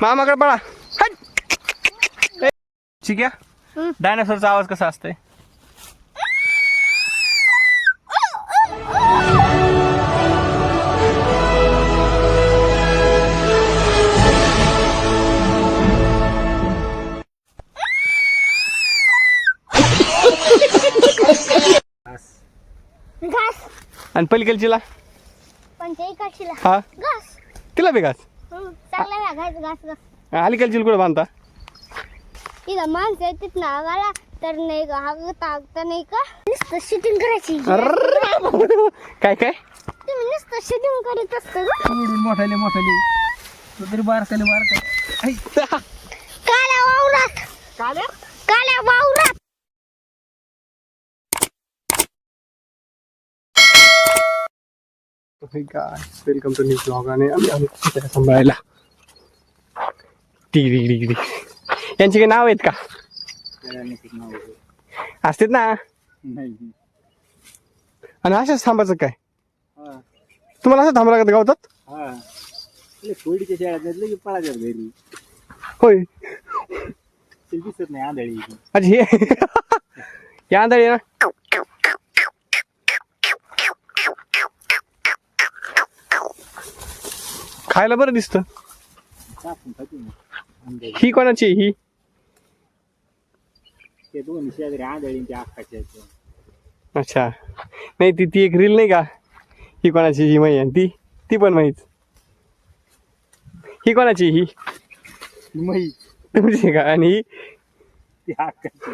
मामाकडे पळा. ठीक आहे. डायनासोरचा आवाज कसा असतोय? घास. आणि पलीकडचीला पंचायतीला हा घास. तिला बी घास. चांगला घास घास घास. अलीकडची कुठे बांधता? इथं माणसं येतात ना आम्हाला तर नाही का हा ताकता नाही का नुसतं शूटिंग करायची. काय काय तुम्ही नुसतं शूटिंग करीत असता का? मोठाले मोठाले तू तरी बारकाले बारकाले काल्या वावरात काल्या वावरात. Welcome to new blog. आणि आम्ही सांभाळायला टिरी यांची काही नाव आहेत का? असतात ना. आणि अशाच थांबायचं काय? तुम्हाला असं थांबा लागत गावतात? कोडीच्या शाळेत पळाच्या घरी होय. दिसत नाही आंधळी. अच्छा हे या आंधळी ना. खायला बरं दिसतं. ही कोणाची ही? ते दोन शेजारी आंधळी आखाच्या. अच्छा नाही ती एक रील नाही का? ही कोणाची ही माही आहे ती ती पण माहीत. ही कोणाची ही? मई तुमची का? आणि ही ती आखाची.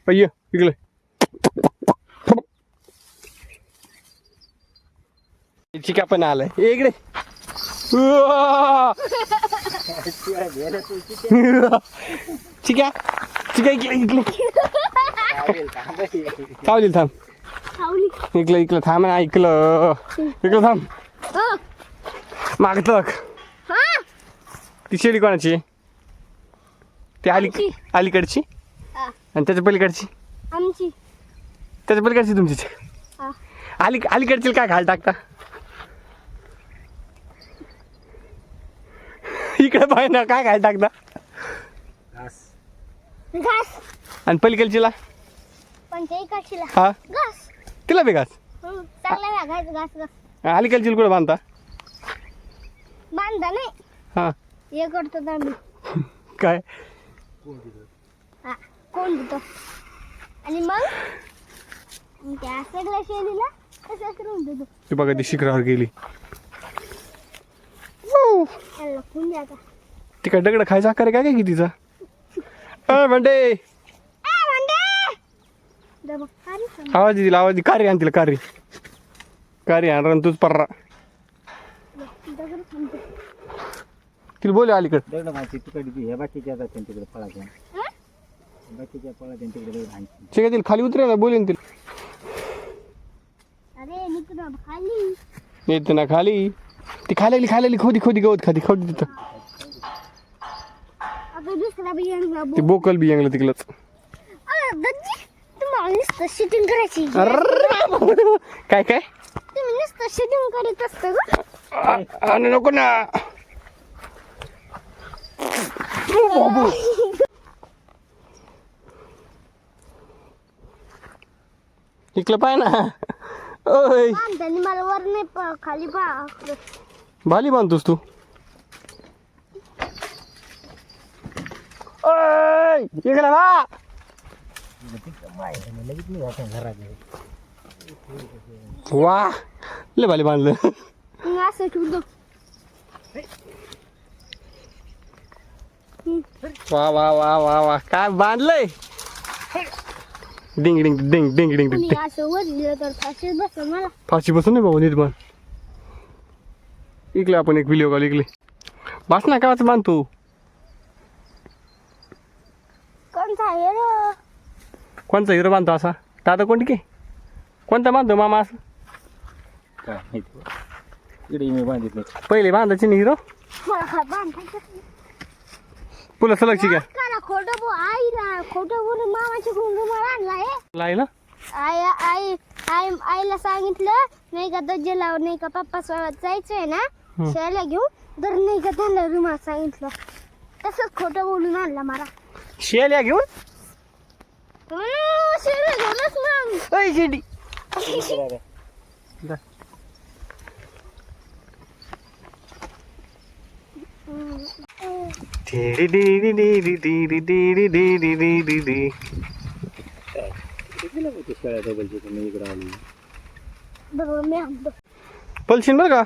अय्य इकडे चिका पण आलाय. इकडे चिका चिका इकडे इकडे सावली थांब. इकडे इकडे थांब ना. ऐकलं इकडे थांब. मागत ती शेळी कोणाची? ती अलीकडची आणि त्याच्या पलीकडची? आमची. त्याच्या पलीकडची तुमची? अलीकडची काय घाल टाकता? इकडे पाय ना काय घाल टाकता? घास. आणि पलीकडचीला पंचायतीला हा घास. तिला बी घास. चांगला घास घास घास. अलीकडची कुठे बांधता? बांधा नाही हा हे करतो आम्ही. काय हा कोण देतो? आणि मग त्या सगळ्या शेळीला कसं करून देतो? ती बघा ती शिखरावर गेली. त्याला कोण द्यायचा? ती काय दगड खायचा आकार काय काय तिचा? म्हणते आवाज दिला आवाज दे. कारी आण तिला कारी कारी आण रन तूच पर्रा. तिला बोल अलीकडे. दगड माहिती तिकडे हे बाकीच्या जातात तिकडे पळाच्या. बाकीच्या पळाच्या तिकडे ठीक आहे तिला खाली उतरे ना बोलेन तिला. अरे निघतो खाली येत ना खाली. ती खायला खायला खोदी खोदी गवत खाती खोदी तिथं. आता दुसरा बियाणा ती बोकल बी यांगलं तिकडच. दज्जी तुम्हाला नुसतं शूटिंग करायची. काय काय तुम्ही नुसतं शूटिंग करीत असता का? आणि नको ना. इकलं पाय ना. ओय त्यांनी मला वर नाही खाली पा भाली बांधतोस तू? ओय इकडे ना. वा लय भाली बांधलं. असं ठेवतो. वा वा वा वा वा काय बांधलंय. डिंग डिंग डिंग डिंग डिंग डिंग. असं वर दिलं तर फाशी बस मला. फाशी बसून नाही बाबा नीट बांध. इकले आपण एक व्हिडिओ कॉल इकले बस ना. काय बांधतो? कोणता हिरो? कोणता हिरो बांधतो असा? दादा कोणती की कोणता बांधतो मामा असं? काय माहिती इकडे मी बांधितलं. पहिले बांधायचे ना हिरो. मला बांधायचं पुला सलगची घ्या. खोटं आईला खोटं बोलून मामाच्या घुंगू मला आणलाय. लायला आईला सांगितलं नाही का दज्जेला नाही का पप्पा सोबत जायचंय ना शेळ्या घेऊन तर नाही का त्यांना रुमाल सांगितलं तसंच खोटं बोलून आणला मला शेळ्या घेऊन शेळ्या घेऊनच मग अय शेडी इकडे आली बरोबर मी आणतो पलशीन बरं का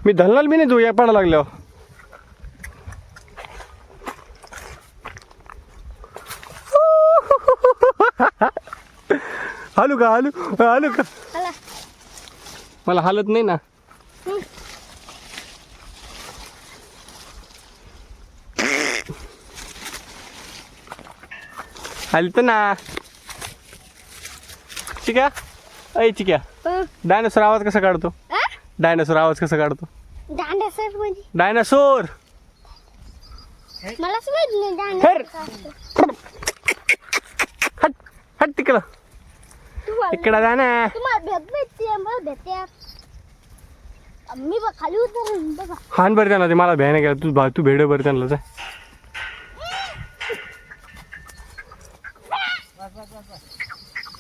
मी धलनाल बी नाही तू या पाडा लागल्यावर हालू का हालू हालू का आला मला हालत नाही ना हालत ना चिक्या अय चिक्या डायनासोर आवाज कसा काढतो डायनासोर आवाज कसा काढतो डांड्यासर म्हणजे डायनासोर मलाच माहित नाही हेर. डांड्या हट हट तिकडं इकडं जा ना तुम्हाला भेट भेटते मला भेटते मी बघ खाली उतरून बघा हान बरं त्यांना ते मला भ्याने गेला तू भेड बरं त्यांना जा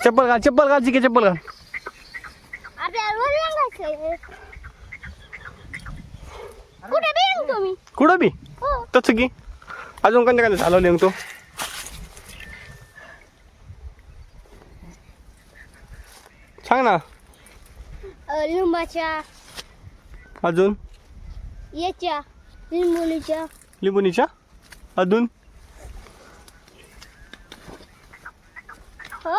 चप्पल घाल चिके चप्पल घाल आपल्याला रंगायचंय कुठे बिन तुम्ही कुठं बी हो तसं की अजून कोणत्या काय चालवले मग तो सांग ना लिंबाच्या अजून याच्या लिंबोलीच्या लिंबुनीच्या अजून हो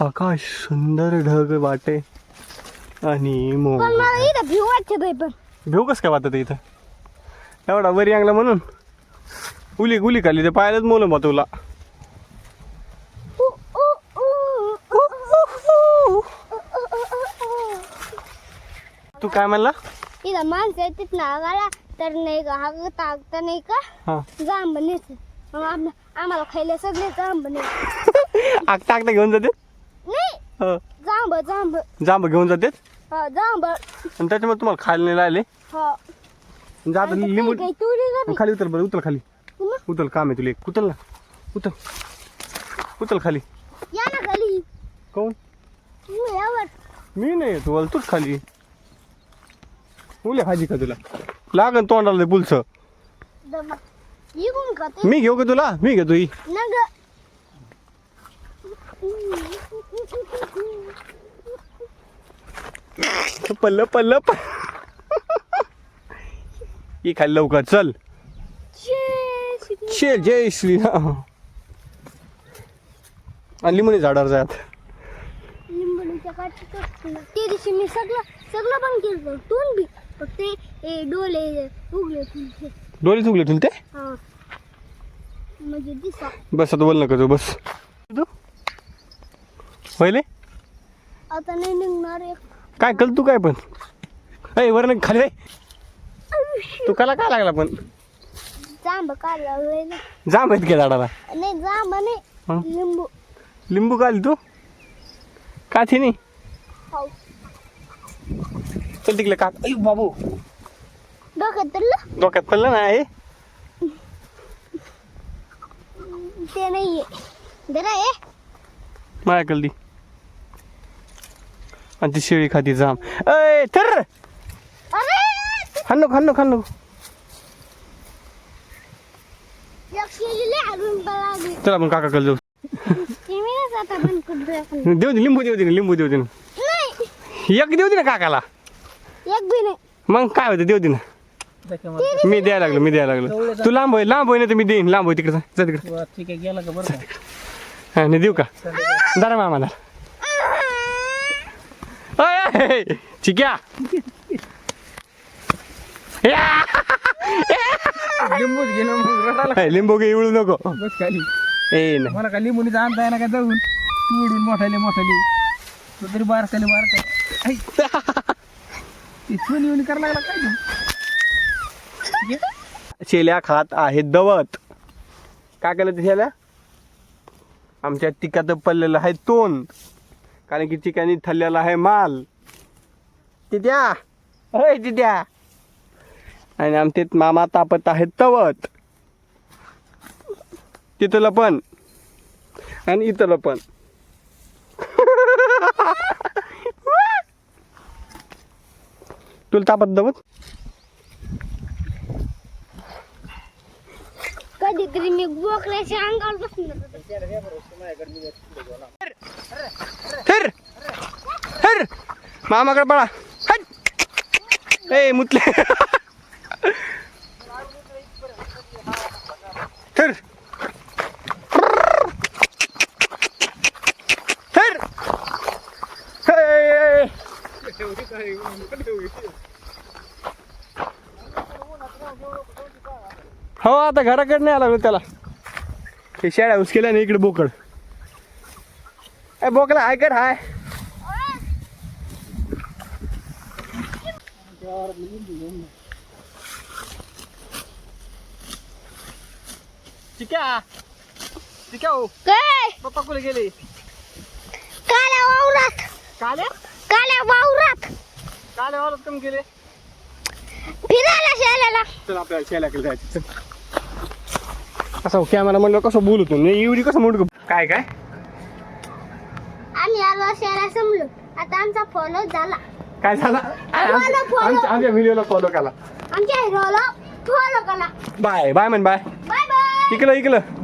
आकाश सुंदर ढग वाटे आणि मो पण मला इथं भिव वाटते बाई पण भेऊ कस काय वाटत इथं एवढा वरी अंगला म्हणून गुली खाली ते पाहायलाच मोल मग तुला तू काय म्हणला इथं माणसं आहे तिथं नागाला तर नाही का हागता नाही का हा जांब नेते आम्हाला खायला सगळे जांब नेते आगता घेऊन जाते नाही जांब जांब जांब घेऊन जाते हा जांब आणि त्याच्यामुळे तुम्हाला खायला नाही राहिले हा जात लिंबू काही तुरी का खाली उतर बरं उतर खाली उतल काम आहे तुला एक उतल ना उतल खाली या ना खाली कोण तुम्ही यावर मी नाही येतो बोल तूच खाली उल्या खाजी का तुला लागन तोंडाला पुलस दमा इकून का ते मी घेऊ का तुला मी घेतो ही नग पल्ल पल्ल ही खाली लवकर चल शे जय श्रीराम आणि लिंबूने झाडावर जात लिंबूच्या काठी ते दिवशी मी सगळं पण केलं तून बी फक्त ते डोले उगले तुमचे डोळे चुकले तुला ते हा म्हणजे दिसा बस आता बोल नका तू बस तू पहिले आता नाही निघणार एक काय कल तू काय पण अय वर खाली रे तू कला काय लागला पण जांब काढला वेळेला जा माहित का झाडाला नाही जांब हं? नाही लिंबू लिंबू काल तू का थी नाही खाऊ चल तिकडे का अय बाबू डोक्यात धरलं डोक्यात पडलं ना हे ते नाहीये जरा ये माया कल दी आणि ती शेळी खाती जाम अय तर अरे खान लक्षलेले अजून लागली चल आपण काका कल जाऊ ते मी ना आता बंद करतो देऊ दे लिंबू देऊ दे ना नाही एक देऊ दे ना काकाला एक बी नाही मग काय होतं देऊ दे ना मी द्यायला लागलो तू लांब होय ना तर मी देईन लांब होय तिकडे जा तिकडे ठीक आहे गेला का बरं हा नाही देऊ का दारा मामाला अय चिक्या लिंबूच गेलं मग रडायला अय, लिंबू काही इवळू नको बस खाली ए नाही मला का लिंबूनी आणता येणार का जाऊन तू उडून मोठाले तो तरी बारकाले ते सोनी येऊन करायला लागला काय तू शेल्या खात आहे दवत काय केलं त्याला आमच्या टिकात पडलेलं आहे तोंड कारण की ठिकाणी थल्लेला आहे माल तिथ्या होय तिथ्या आणि आमचे मामा तापत आहेत तवत तिथलं पण आणि इथलं पण तुला तापत दवत कधीतरी मी बोकड्याच्या अंगावर बसून फिर फिर मामाकडे पळा हट ए मुतले फिर फिर हे. हो आता घराकडे नाही आला त्याला हे शेळ्या उसकेल्या नाही इकडे बोकड ए बोकला ऐकत हाय चिक्या चिक्या हो काय पप्पा कुठे गेले काल्या वावरात काले काल्या वावरात काले वावरात कम गेले फिरायला शाळेला चल आपल्याला शेळ्याकडे जायचं चल असं कॅमेरा म्हणलं कसं बोलतो नाही एवढी कसं म्हणतो काय काय आम्ही आलो शाळेला समलो आता आमचा फॉलो झाला काय झालं आमच्या व्हिडिओला फॉलो केला आमच्या हिरोला फॉलो केला बाय बाय म्हण बाय बाय बाय इकलं इकलं